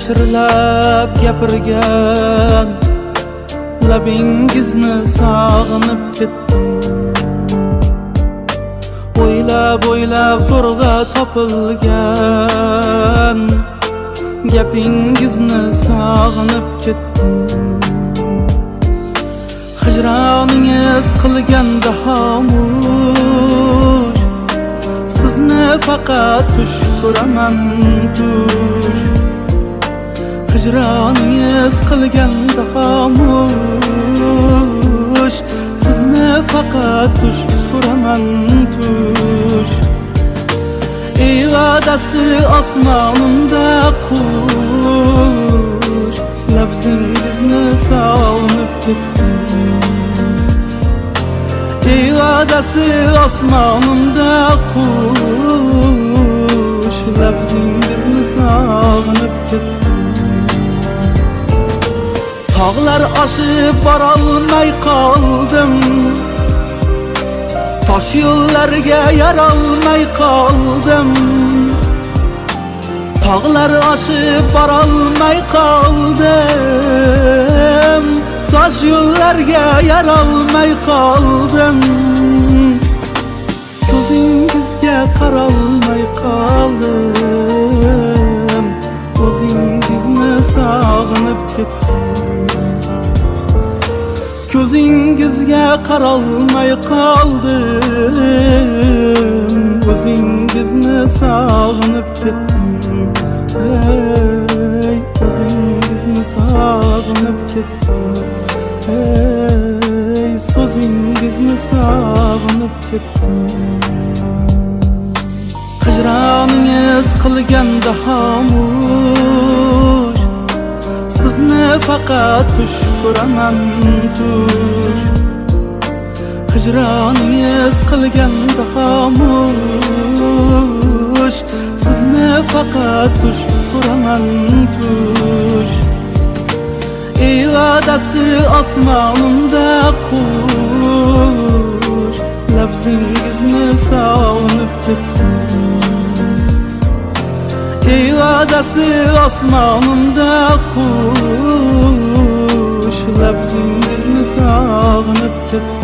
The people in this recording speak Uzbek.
yashirlab gapirgan labingizni sog'inib ketdim. O'ylab zo'rg'a topilgan gapingizni sog'inib ketdim. Hijroningiz qilganda xomush, sizni faqat tush ko'raman, tush. Hijroningiz qilganda xomush, sizni faqat tush ko'raman, tush. İradasi osmonimda qush, labzingizni sog'inib ketdim. İradasi osmonimda qush, labzingizni sog'inib ketdim. Tog'lar oshib borolmay qoldim, tosh yo'llarga yarolmay qoldim. Tog'lar oshib borolmay qoldim, tosh yo'llarga yarolmay qoldim. Ko'zingizga qarolmay qoldim, o'zingizni sog'inib ketdim. Ko'zingizga qarolmay qoldim, o'zingizni sog'inib ketdim. Ey, o'zingizni sog'inib ketdim. Ey, so'zingizni sog'inib ketdim. Hijroningiz qilganda xomush, sizni faqat tush ko'raman, tush. Hijroningiz qilganda xomush, sizni faqat tush ko'raman, tush. İradasi osmonimda qush, labzingizni sog'inib ketdim. İradasi osmonimda qush, labzingizni sog'inib ketdim.